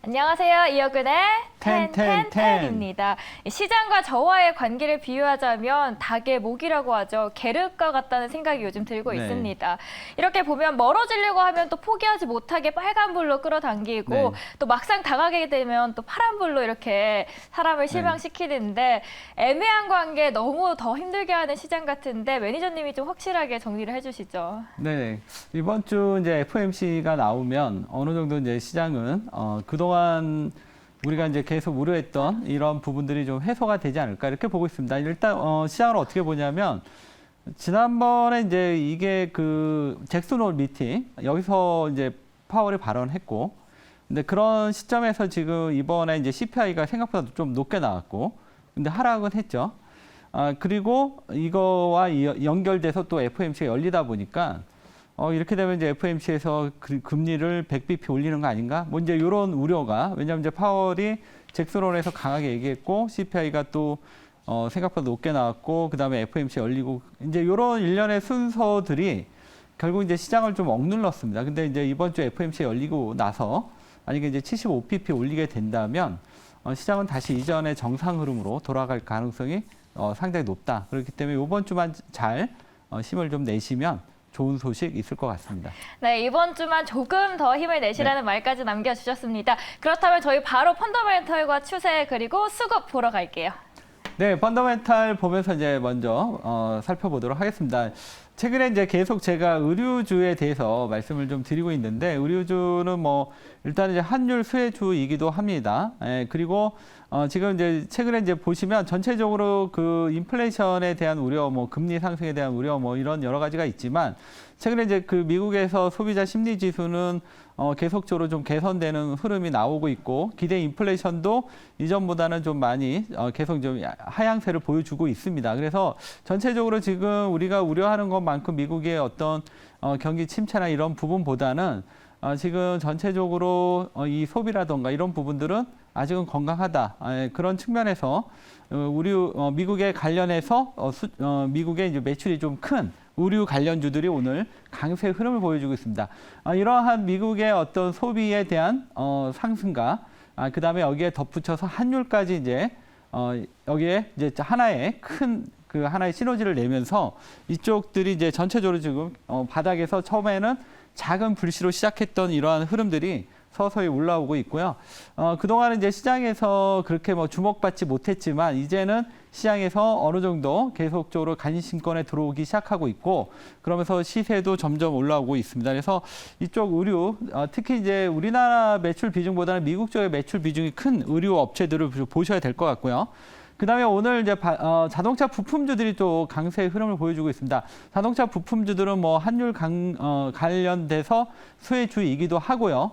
안녕하세요. 이혁은의 텐텐텐. 텐텐텐입니다. 시장과 저와의 관계를 비유하자면 닭의 목이라고 하죠. 계륵과 같다는 생각이 요즘 들고 네. 있습니다. 이렇게 보면 멀어지려고 하면 또 포기하지 못하게 빨간불로 끌어당기고 네. 또 막상 당하게 되면 또 파란불로 이렇게 사람을 실망시키는데 애매한 관계 너무 더 힘들게 하는 시장 같은데 매니저님이 좀 확실하게 정리를 해주시죠. 네, 이번 주 이제 FOMC가 나오면 어느 정도 이제 시장은 그동안 우리가 이제 계속 우려했던 이런 부분들이 좀 해소가 되지 않을까 이렇게 보고 있습니다. 일단 시장을 어떻게 보냐면 지난번에 이제 이게 그 잭슨 홀 미팅 여기서 이제 파월이 발언했고, 근데 그런 시점에서 지금 이번에 이제 CPI가 생각보다 좀 높게 나왔고, 근데 하락은 했죠. 그리고 이거와 연결돼서 또 FOMC가 열리다 보니까 이렇게 되면 이제 FOMC에서 금리를 100bp 올리는 거 아닌가? 뭐 이제 이런 우려가, 왜냐하면 이제 파월이 잭슨홀에서 강하게 얘기했고 CPI가 또 생각보다 높게 나왔고, 그 다음에 FOMC 열리고, 이제 이런 일련의 순서들이 결국 이제 시장을 좀 억눌렀습니다. 근데 이제 이번 주 FOMC 열리고 나서 만약에 이제 75bp 올리게 된다면 시장은 다시 이전의 정상 흐름으로 돌아갈 가능성이 상당히 높다. 그렇기 때문에 이번 주만 잘 힘을 좀 내시면 좋은 소식 있을 것 같습니다. 네, 이번 주만 조금 더 힘을 내시라는 말까지 남겨주셨습니다. 그렇다면 저희 바로 펀더멘털과 추세 그리고 수급 보러 갈게요. 네, 펀더멘탈 보면서 이제 먼저 살펴보도록 하겠습니다. 최근에 이제 계속 제가 의류주에 대해서 말씀을 좀 드리고 있는데, 의류주는 뭐 일단 이제 환율 수혜주이기도 합니다. 그리고 지금 이제 최근에 이제 보시면 전체적으로 그 인플레이션에 대한 우려, 뭐 금리 상승에 대한 우려, 뭐 이런 여러 가지가 있지만, 최근에 이제 그 미국에서 소비자 심리 지수는 계속적으로 좀 개선되는 흐름이 나오고 있고, 기대 인플레이션도 이전보다는 좀 많이 계속 좀 하향세를 보여주고 있습니다. 그래서 전체적으로 지금 우리가 우려하는 것만큼 미국의 어떤 경기 침체나 이런 부분보다는 지금 전체적으로 이 소비라던가 이런 부분들은 아직은 건강하다. 그런 측면에서 미국에 관련해서 미국의 이제 매출이 좀 큰 의류 관련주들이 오늘 강세 흐름을 보여주고 있습니다. 이러한 미국의 어떤 소비에 대한 상승과 그다음에 여기에 덧붙여서 환율까지 이제 여기에 이제 하나의 큰 그 하나의 시너지를 내면서 이쪽들이 이제 전체적으로 지금 바닥에서 처음에는 작은 불씨로 시작했던 이러한 흐름들이 서서히 올라오고 있고요. 그동안은 이제 시장에서 그렇게 뭐 주목받지 못했지만 이제는 시장에서 어느 정도 계속적으로 간신권에 들어오기 시작하고 있고, 그러면서 시세도 점점 올라오고 있습니다. 그래서 이쪽 의류, 특히 이제 우리나라 매출 비중보다는 미국 쪽의 매출 비중이 큰 의류 업체들을 보셔야 될 것 같고요. 그다음에 오늘 이제 자동차 부품주들이 또 강세의 흐름을 보여주고 있습니다. 자동차 부품주들은 뭐 환율 관련돼서 수혜주이기도 하고요.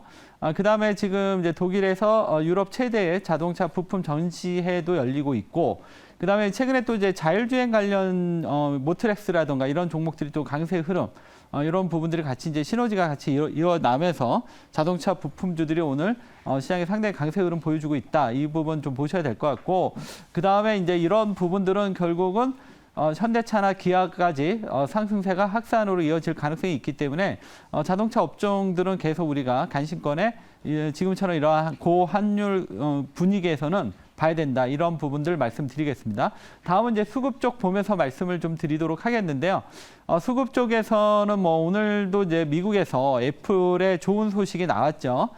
그다음에 지금 이제 독일에서 유럽 최대의 자동차 부품 전시회도 열리고 있고, 그다음에 최근에 또 이제 자율주행 관련 모트렉스라던가 이런 종목들이 또 강세 흐름, 이런 부분들이 같이 이제 시너지가 같이 이어나면서 자동차 부품주들이 오늘 시장에 상당히 강세 흐름 보여주고 있다. 이 부분 좀 보셔야 될 것 같고, 그다음에 이제 이런 부분들은 결국은 현대차나 기아까지 상승세가 확산으로 이어질 가능성이 있기 때문에 자동차 업종들은 계속 우리가 간신권에 지금처럼 이러한 고환율 분위기에서는 봐야 된다. 이런 부분들 말씀드리겠습니다. 다음은 이제 수급 쪽 보면서 말씀을 좀 드리도록 하겠는데요. 수급 쪽에서는 뭐 오늘도 이제 미국에서 애플의 좋은 소식이 나왔죠.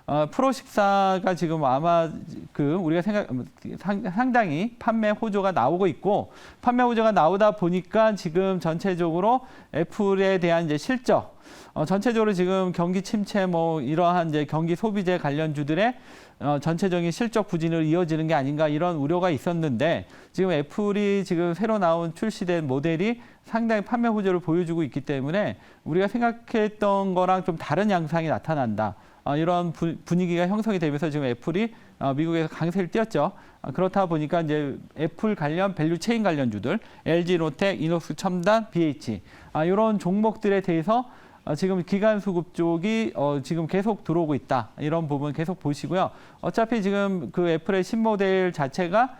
프로14가 지금 아마 우리가 상당히 판매 호조가 나오고 있고, 판매 호조가 나오다 보니까 지금 전체적으로 애플에 대한 이제 실적, 전체적으로 지금 경기 침체 뭐 이러한 이제 경기 소비재 관련주들의 전체적인 실적 부진으로 이어지는 게 아닌가 이런 우려가 있었는데, 지금 애플이 지금 새로 나온 출시된 모델이 상당히 판매 호조를 보여주고 있기 때문에 우리가 생각했던 거랑 좀 다른 양상이 나타난다. 이런 분위기가 형성이 되면서 지금 애플이 미국에서 강세를 띄었죠. 그렇다 보니까 이제 애플 관련 밸류 체인 관련주들, LG 노텍, 이노스 첨단, BH 이런 종목들에 대해서 지금 기관 수급 쪽이 지금 계속 들어오고 있다. 이런 부분 계속 보시고요. 어차피 지금 그 애플의 신모델 자체가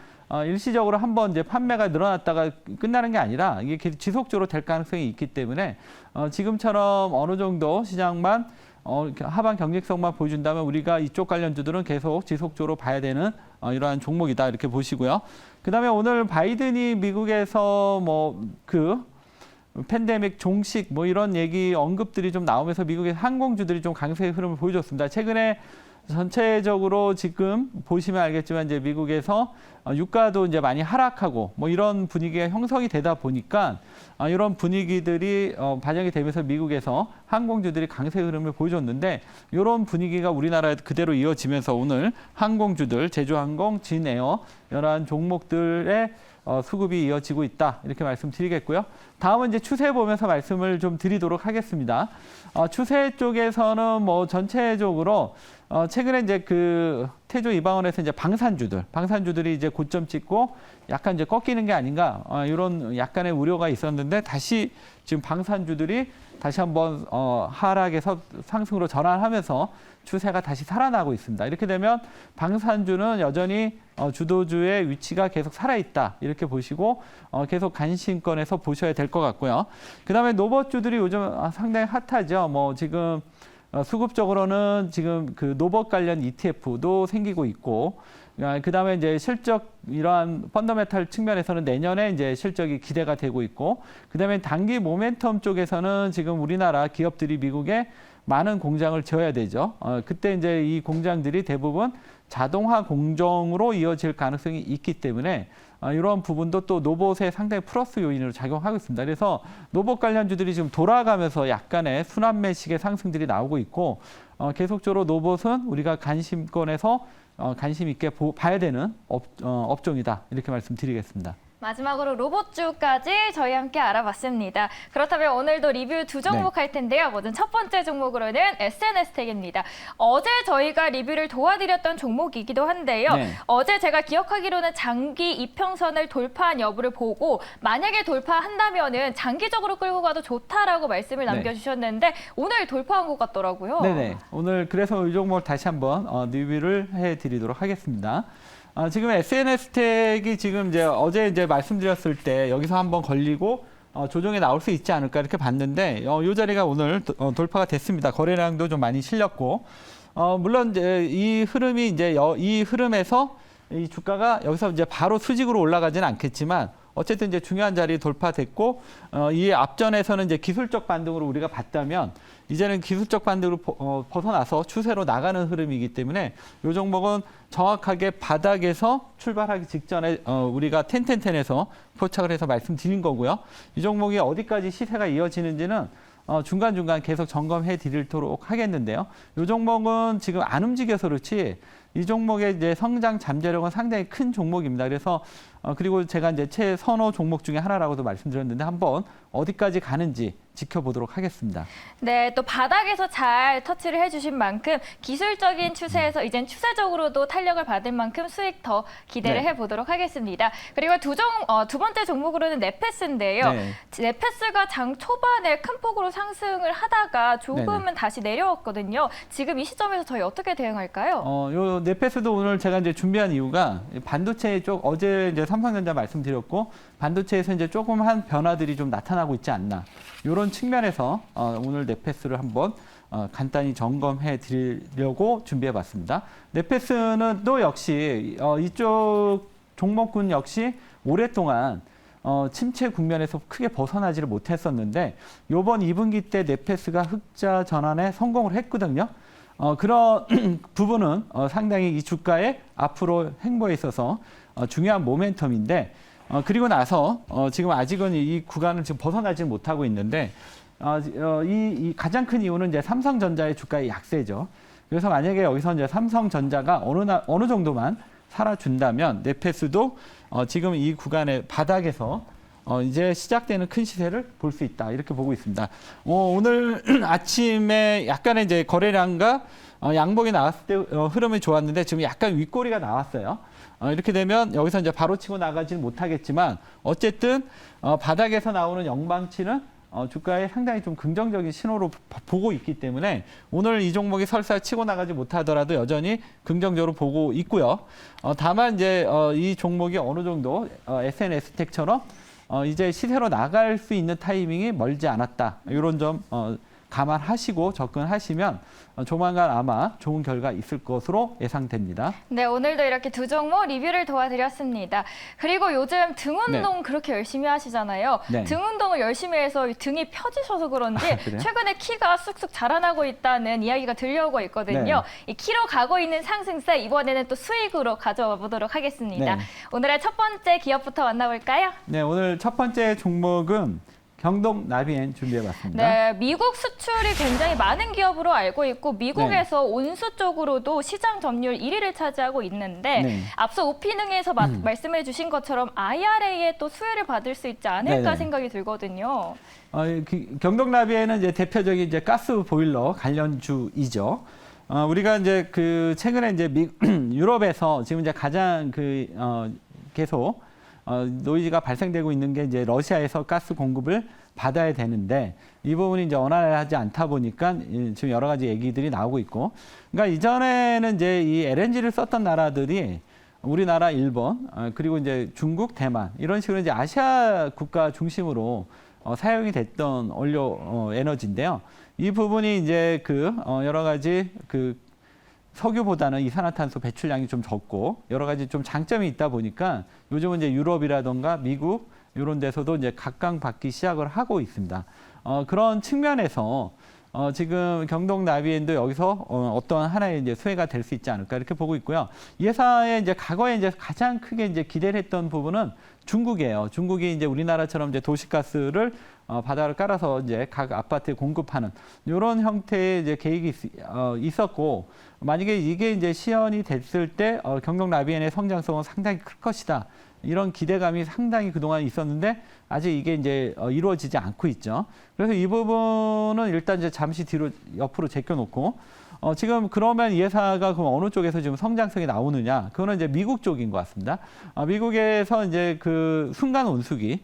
일시적으로 한번 이제 판매가 늘어났다가 끝나는 게 아니라 이게 계속 지속적으로 될 가능성이 있기 때문에 지금처럼 어느 정도 시장만 이렇게 하반 경직성만 보여준다면 우리가 이쪽 관련주들은 계속 지속적으로 봐야 되는 이러한 종목이다 이렇게 보시고요. 그다음에 오늘 바이든이 미국에서 팬데믹 종식 이런 얘기 언급들이 좀 나오면서 미국의 항공주들이 좀 강세의 흐름을 보여줬습니다. 최근에 전체적으로 지금 보시면 알겠지만 이제 미국에서 유가도 이제 많이 하락하고 이런 분위기가 형성이 되다 보니까 이런 분위기들이 반영이 되면서 미국에서 항공주들이 강세 흐름을 보여줬는데 이런 분위기가 우리나라에 그대로 이어지면서 오늘 항공주들 제주항공, 진에어 이러한 종목들의 수급이 이어지고 있다 이렇게 말씀드리겠고요. 다음은 이제 추세 보면서 말씀을 좀 드리도록 하겠습니다. 추세 쪽에서는 전체적으로 최근에 이제 태조 이방원에서 이제 방산주들이 이제 고점 찍고 약간 이제 꺾이는 게 아닌가 이런 약간의 우려가 있었는데 다시 지금 방산주들이 다시 한번 하락에서 상승으로 전환하면서 추세가 다시 살아나고 있습니다. 이렇게 되면 방산주는 여전히 주도주의 위치가 계속 살아있다 이렇게 보시고 계속 관심권에서 보셔야 될 것 같고요. 그다음에 노봇주들이 요즘 상당히 핫하죠. 지금 수급적으로는 지금 노봇 관련 ETF도 생기고 있고, 그다음에 이제 실적 이러한 펀더멘탈 측면에서는 내년에 이제 실적이 기대가 되고 있고, 그다음에 단기 모멘텀 쪽에서는 지금 우리나라 기업들이 미국에 많은 공장을 지어야 되죠. 그때 이제 이 공장들이 대부분 자동화 공정으로 이어질 가능성이 있기 때문에 이런 부분도 또 노봇의 상당히 플러스 요인으로 작용하고 있습니다. 그래서 노봇 관련주들이 지금 돌아가면서 약간의 순환매식의 상승들이 나오고 있고 계속적으로 노봇은 우리가 관심권에서 관심 있게 봐야 되는 업종이다 이렇게 말씀드리겠습니다. 마지막으로 로봇주까지 저희 함께 알아봤습니다. 그렇다면 오늘도 리뷰 두 종목 할 텐데요. 먼저 첫 번째 종목으로는 SNS텍입니다. 어제 저희가 리뷰를 도와드렸던 종목이기도 한데요. 어제 제가 기억하기로는 장기 이평선을 돌파한 여부를 보고 만약에 돌파한다면은 장기적으로 끌고 가도 좋다라고 말씀을 남겨주셨는데 오늘 돌파한 것 같더라고요. 네네. 오늘 그래서 이 종목을 다시 한번 리뷰를 해드리도록 하겠습니다. 지금 SNS텍이 지금 이제 어제 이제 말씀드렸을 때 여기서 한번 걸리고 조정에 나올 수 있지 않을까 이렇게 봤는데 이 자리가 오늘 돌파가 됐습니다. 거래량도 좀 많이 실렸고 물론 이제 이 흐름이 이제 이 흐름에서 이 주가가 여기서 이제 바로 수직으로 올라가지는 않겠지만 어쨌든 이제 중요한 자리 돌파됐고 이 앞전에서는 이제 기술적 반등으로 우리가 봤다면 이제는 기술적 반등으로 벗어나서 추세로 나가는 흐름이기 때문에 이 종목은 정확하게 바닥에서 출발하기 직전에 우리가 10에서 포착을 해서 말씀드린 거고요. 이 종목이 어디까지 시세가 이어지는지는 중간중간 계속 점검해 드리도록 하겠는데요. 이 종목은 지금 안 움직여서 그렇지 이 종목의 이제 성장 잠재력은 상당히 큰 종목입니다. 그래서 그리고 제가 이제 최선호 종목 중에 하나라고도 말씀드렸는데 한번 어디까지 가는지 지켜보도록 하겠습니다. 네, 또 바닥에서 잘 터치를 해주신 만큼 기술적인 추세에서 이젠 추세적으로도 탄력을 받을 만큼 수익 더 기대를 해보도록 하겠습니다. 그리고 두 번째 종목으로는 넷패스인데요. 넷패스가 장 초반에 큰 폭으로 상승을 하다가 조금은 다시 내려왔거든요. 지금 이 시점에서 저희 어떻게 대응할까요? 요 넷패스도 오늘 제가 이제 준비한 이유가 반도체 쪽 어제 이제 삼성전자 말씀드렸고 반도체에서 이제 조금한 변화들이 좀 나타나고 있지 않나. 이런 측면에서 오늘 넷패스를 한번 간단히 점검해 드리려고 준비해 봤습니다. 넷패스는 또 역시 이쪽 종목군 역시 오랫동안 침체 국면에서 크게 벗어나지를 못했었는데 이번 2분기 때 넷패스가 흑자 전환에 성공을 했거든요. 그런 부분은 상당히 이 주가의 앞으로 행보에 있어서 중요한 모멘텀인데 그리고 나서 지금 아직은 이 구간을 지금 벗어나지 못하고 있는데 이 가장 큰 이유는 이제 삼성전자의 주가의 약세죠. 그래서 만약에 여기서 이제 삼성전자가 어느 정도만 살아준다면 넷패스도 지금 이 구간의 바닥에서 이제 시작되는 큰 시세를 볼 수 있다 이렇게 보고 있습니다. 오늘 아침에 약간의 이제 거래량과 양봉이 나왔을 때 흐름이 좋았는데 지금 약간 윗꼬리가 나왔어요. 이렇게 되면 여기서 이제 바로 치고 나가지는 못하겠지만 어쨌든 바닥에서 나오는 영방치는 주가에 상당히 좀 긍정적인 신호로 보고 있기 때문에 오늘 이 종목이 설사 치고 나가지 못하더라도 여전히 긍정적으로 보고 있고요. 다만 이제 이 종목이 어느 정도 SNS텍처럼 이제 시세로 나갈 수 있는 타이밍이 멀지 않았다. 이런 점 감안하시고 접근하시면 조만간 아마 좋은 결과 있을 것으로 예상됩니다. 네, 오늘도 이렇게 두 종목 리뷰를 도와드렸습니다. 그리고 요즘 등 운동 그렇게 열심히 하시잖아요. 네. 등 운동을 열심히 해서 등이 펴지셔서 그런지 그래요? 최근에 키가 쑥쑥 자라나고 있다는 이야기가 들려오고 있거든요. 이 키로 가고 있는 상승세 이번에는 또 수익으로 가져와 보도록 하겠습니다. 네. 오늘의 첫 번째 기업부터 만나볼까요? 네, 오늘 첫 번째 종목은 경동 나비엔 준비해봤습니다. 네, 미국 수출이 굉장히 많은 기업으로 알고 있고 미국에서 온수 쪽으로도 시장 점유율 1위를 차지하고 있는데 네. 앞서 오피닝에서 말씀해 주신 것처럼 IRA에 또 수혜를 받을 수 있지 않을까 네네. 생각이 들거든요. 경동 나비엔은 이제 대표적인 이제 가스 보일러 관련주이죠. 우리가 이제 최근에 이제 유럽에서 지금 이제 가장 계속 노이즈가 발생되고 있는 게 이제 러시아에서 가스 공급을 받아야 되는데 이 부분이 이제 원활하지 않다 보니까 지금 여러 가지 얘기들이 나오고 있고, 그러니까 이전에는 이제 이 LNG를 썼던 나라들이 우리나라, 일본, 그리고 이제 중국, 대만 이런 식으로 이제 아시아 국가 중심으로 사용이 됐던 원료 에너지인데요. 이 부분이 이제 여러 가지 석유보다는 이산화탄소 배출량이 좀 적고 여러 가지 좀 장점이 있다 보니까 요즘은 이제 유럽이라던가 미국 이런 데서도 이제 각광받기 시작을 하고 있습니다. 그런 측면에서 지금 경동 나비엔도 여기서 어떤 하나의 이제 수혜가 될 수 있지 않을까 이렇게 보고 있고요. 이 회사의 이제 과거에 이제 가장 크게 이제 기대를 했던 부분은 중국이에요. 중국이 이제 우리나라처럼 이제 도시가스를 바다를 깔아서 이제 각 아파트에 공급하는 이런 형태의 이제 계획이 있었고, 만약에 이게 이제 시연이 됐을 때 경동 나비엔의 성장성은 상당히 클 것이다. 이런 기대감이 상당히 그동안 있었는데 아직 이게 이제 이루어지지 않고 있죠. 그래서 이 부분은 일단 이제 잠시 뒤로 옆으로 제껴놓고 지금 그러면 이 회사가 그럼 어느 쪽에서 지금 성장성이 나오느냐? 그거는 이제 미국 쪽인 것 같습니다. 미국에서 이제 순간 온수기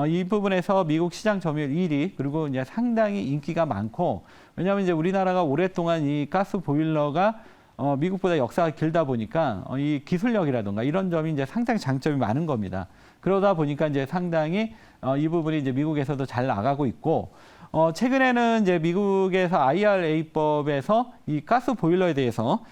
이 부분에서 미국 시장 점유율 1위, 그리고 이제 상당히 인기가 많고, 왜냐하면 이제 우리나라가 오랫동안 이 가스 보일러가 미국보다 역사가 길다 보니까 이 기술력이라든가 이런 점이 이제 상당히 장점이 많은 겁니다. 그러다 보니까 이제 상당히 이 부분이 이제 미국에서도 잘 나가고 있고, 최근에는 이제 미국에서 IRA법에서 이 가스 보일러에 대해서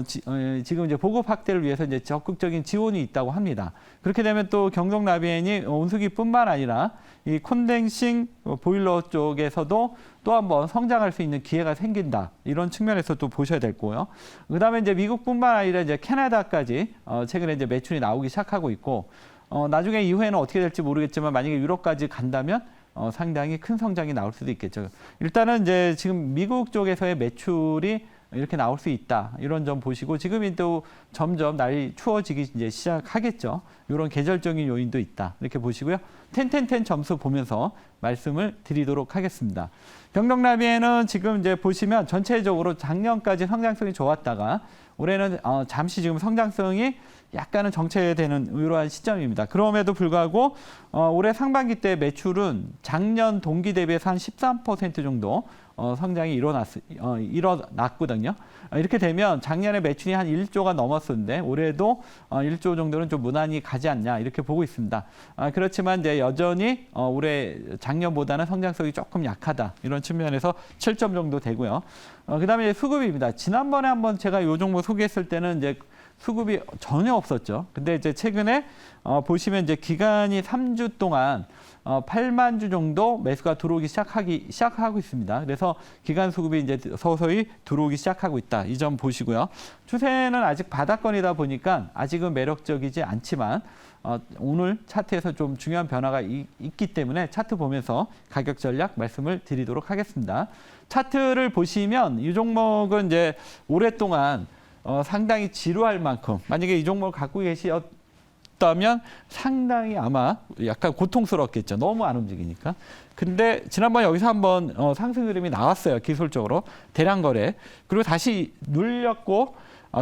지금 이제 보급 확대를 위해서 이제 적극적인 지원이 있다고 합니다. 그렇게 되면 또 경동 나비엔이 온수기뿐만 아니라 이 콘덴싱 보일러 쪽에서도 또 한번 성장할 수 있는 기회가 생긴다. 이런 측면에서 또 보셔야 될 거고요. 그다음에 이제 미국뿐만 아니라 이제 캐나다까지 최근에 이제 매출이 나오기 시작하고 있고, 나중에 이후에는 어떻게 될지 모르겠지만 만약에 유럽까지 간다면 상당히 큰 성장이 나올 수도 있겠죠. 일단은 이제 지금 미국 쪽에서의 매출이 이렇게 나올 수 있다. 이런 점 보시고, 지금이 또 점점 날이 추워지기 이제 시작하겠죠. 이런 계절적인 요인도 있다. 이렇게 보시고요. 10 점수 보면서 말씀을 드리도록 하겠습니다. 경동 나비엔은 지금 이제 보시면 전체적으로 작년까지 성장성이 좋았다가 올해는 잠시 지금 성장성이 약간은 정체되는 이러한 시점입니다. 그럼에도 불구하고 올해 상반기 때 매출은 작년 동기 대비해서 한 13% 정도 성장이 일어났거든요. 이렇게 되면 작년에 매출이 한 1조가 넘었었는데 올해도 1조 정도는 좀 무난히 가지 않냐 이렇게 보고 있습니다. 그렇지만 이제 여전히 올해 작년보다는 성장성이 조금 약하다 이런 측면에서 7점 정도 되고요. 그다음에 수급입니다. 지난번에 한번 제가 이 종목 소개했을 때는 이제 수급이 전혀 없었죠. 근데 이제 최근에 보시면 이제 기간이 3주 동안 8만 주 정도 매수가 들어오기 시작하고 있습니다. 그래서 기간 수급이 이제 서서히 들어오기 시작하고 있다. 이 점 보시고요. 추세는 아직 바닥권이다 보니까 아직은 매력적이지 않지만 오늘 차트에서 좀 중요한 변화가 있기 때문에 차트 보면서 가격 전략 말씀을 드리도록 하겠습니다. 차트를 보시면 이 종목은 이제 오랫동안 상당히 지루할 만큼, 만약에 이 종목을 갖고 계셨다면 상당히 아마 약간 고통스럽겠죠. 너무 안 움직이니까. 근데 지난번에 여기서 한번 상승 흐름이 나왔어요. 기술적으로. 대량 거래. 그리고 다시 눌렸고,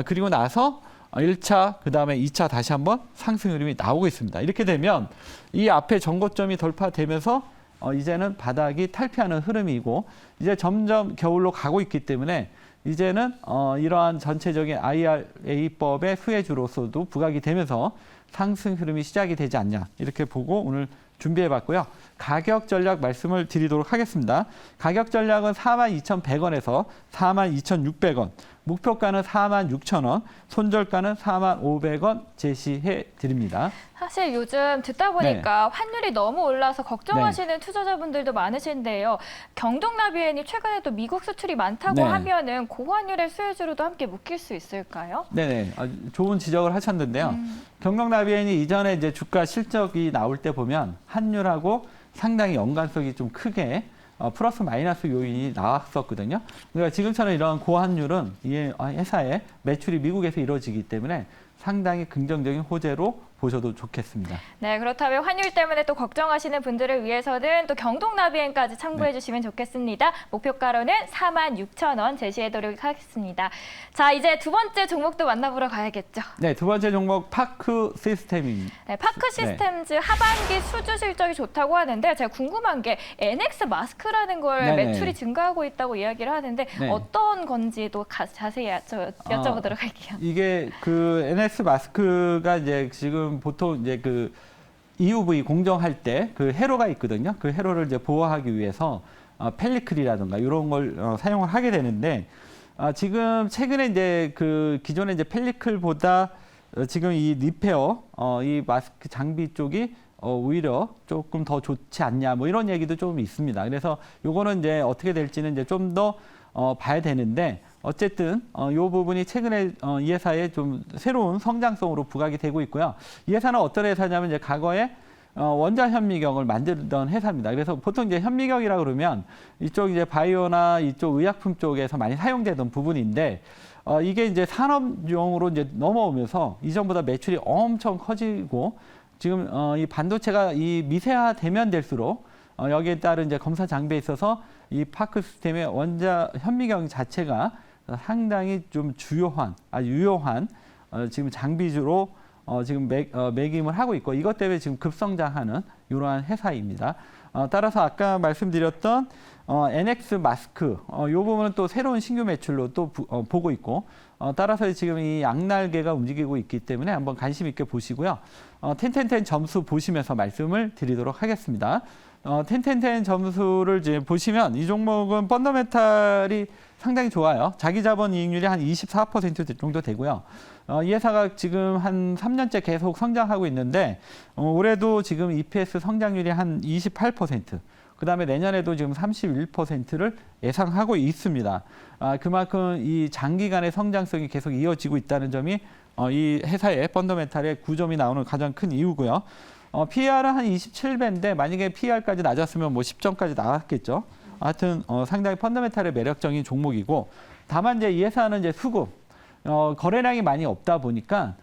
그리고 나서 1차, 그 다음에 2차 다시 한번 상승 흐름이 나오고 있습니다. 이렇게 되면 이 앞에 전고점이 돌파되면서 이제는 바닥이 탈피하는 흐름이고, 이제 점점 겨울로 가고 있기 때문에 이제는 이러한 전체적인 IRA법의 수혜주로서도 부각이 되면서 상승 흐름이 시작이 되지 않냐 이렇게 보고 오늘 준비해봤고요. 가격 전략 말씀을 드리도록 하겠습니다. 가격 전략은 42,100원에서 42,600원, 목표가는 46,000원, 손절가는 4,500원 제시해 드립니다. 사실 요즘 듣다 보니까 환율이 너무 올라서 걱정하시는 투자자분들도 많으신데요. 경동나비엔이 최근에 또 미국 수출이 많다고 하면은 고환율의 수혜주로도 함께 묶일 수 있을까요? 네네, 좋은 지적을 하셨는데요. 경동나비엔이 이전에 이제 주가 실적이 나올 때 보면 환율하고 상당히 연관성이 좀 크게 플러스 마이너스 요인이 나왔었거든요. 그러니까 지금처럼 이런 고환율은 이 회사의 매출이 미국에서 이루어지기 때문에 상당히 긍정적인 호재로 보셔도 좋겠습니다. 네, 그렇다면 환율 때문에 또 걱정하시는 분들을 위해서는 또 경동나비엔까지 참고해 주시면 좋겠습니다. 목표가로는 46,000원 제시해드리도록 하겠습니다. 자, 이제 두 번째 종목도 만나보러 가야겠죠. 네, 두 번째 종목 파크 시스템입니다. 네, 파크 시스템즈 하반기 수주 실적이 좋다고 하는데 제가 궁금한 게 NX 마스크라는 걸 매출이 증가하고 있다고 이야기를 하는데 어떤 건지도 자세히 여쭤보도록 할게요. 이게 그 NX 마스크가 이제 지금 보통 이제 그 EUV 공정할 때 그 회로가 있거든요. 그 회로를 이제 보호하기 위해서 펠리클이라든가 이런 걸 사용을 하게 되는데 지금 최근에 이제 그 기존의 이제 펠리클보다 지금 이 리페어 이 마스크 장비 쪽이 오히려 조금 더 좋지 않냐 뭐 이런 얘기도 좀 있습니다. 그래서 요거는 이제 어떻게 될지는 이제 좀 더 봐야 되는데 어쨌든 이 부분이 최근에 이 회사의 좀 새로운 성장성으로 부각이 되고 있고요. 이 회사는 어떤 회사냐면 이제 과거에 원자 현미경을 만들던 회사입니다. 그래서 보통 이제 현미경이라 그러면 이쪽 이제 바이오나 이쪽 의약품 쪽에서 많이 사용되던 부분인데 이게 이제 산업용으로 이제 넘어오면서 이전보다 매출이 엄청 커지고 지금 이 반도체가 이 미세화되면 될수록 여기에 따른 이제 검사 장비에 있어서 이 파크 시스템의 원자 현미경 자체가 상당히 좀 유효한 지금 장비주로 지금 매김을 하고 있고 이것 때문에 지금 급성장하는 이러한 회사입니다. 따라서 아까 말씀드렸던 NX 마스크 이 부분은 또 새로운 신규 매출로 또 보고 있고 따라서 지금 이 양날개가 움직이고 있기 때문에 한번 관심 있게 보시고요. 10/10 점수 보시면서 말씀을 드리도록 하겠습니다. 10/10 점수를 이제 보시면 이 종목은 펀더멘탈이 상당히 좋아요. 자기 자본 이익률이 한 24% 정도 되고요. 이 회사가 지금 한 3년째 계속 성장하고 있는데 올해도 지금 EPS 성장률이 한 28%, 그다음에 내년에도 지금 31%를 예상하고 있습니다. 그만큼 이 장기간의 성장성이 계속 이어지고 있다는 점이 이 회사의 펀더멘탈의 9점이 나오는 가장 큰 이유고요. PER은 한 27배인데 만약에 PER까지 낮았으면 뭐 10점까지 나왔겠죠. 하여튼 상당히 펀더멘탈의 매력적인 종목이고 다만 이제 이 회사는 이제 수급 거래량이 많이 없다 보니까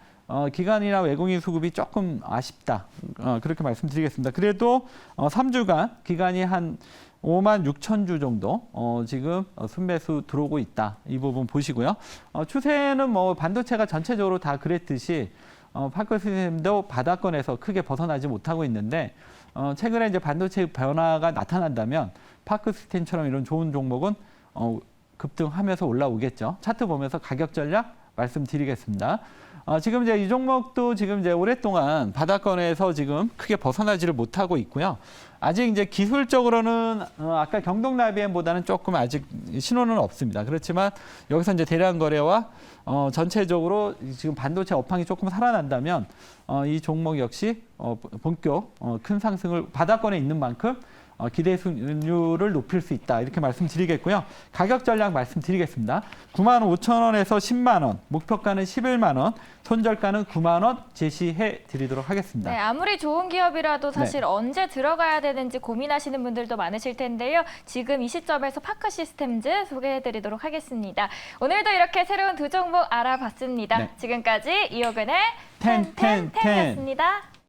기관이나 외국인 수급이 조금 아쉽다. 그렇게 말씀드리겠습니다. 그래도 3주간 기관이 한 56,000주 정도 지금 순매수 들어오고 있다. 이 부분 보시고요. 추세는 뭐 반도체가 전체적으로 다 그랬듯이 파크 시스템도 바닥권에서 크게 벗어나지 못하고 있는데 최근에 이제 반도체 변화가 나타난다면 파크 시스템처럼 이런 좋은 종목은 급등하면서 올라오겠죠. 차트 보면서 가격 전략 말씀드리겠습니다. 지금 이제 이 종목도 지금 이제 오랫동안 바닥권에서 지금 크게 벗어나지를 못하고 있고요. 아직 이제 기술적으로는 아까 경동나비엔보다는 조금 아직 신호는 없습니다. 그렇지만 여기서 이제 대량 거래와 전체적으로 지금 반도체 업황이 조금 살아난다면 이 종목 역시 본격 큰 상승을 바닥권에 있는 만큼 기대 수익률을 높일 수 있다. 이렇게 말씀드리겠고요. 가격 전략 말씀드리겠습니다. 95,000원에서 10만 원, 목표가는 11만 원, 손절가는 9만 원 제시해 드리도록 하겠습니다. 네, 아무리 좋은 기업이라도 사실 언제 들어가야 되는지 고민하시는 분들도 많으실 텐데요. 지금 이 시점에서 파크 시스템즈 소개해 드리도록 하겠습니다. 오늘도 이렇게 새로운 두 종목 알아봤습니다. 지금까지 이호근의 10/10였습니다.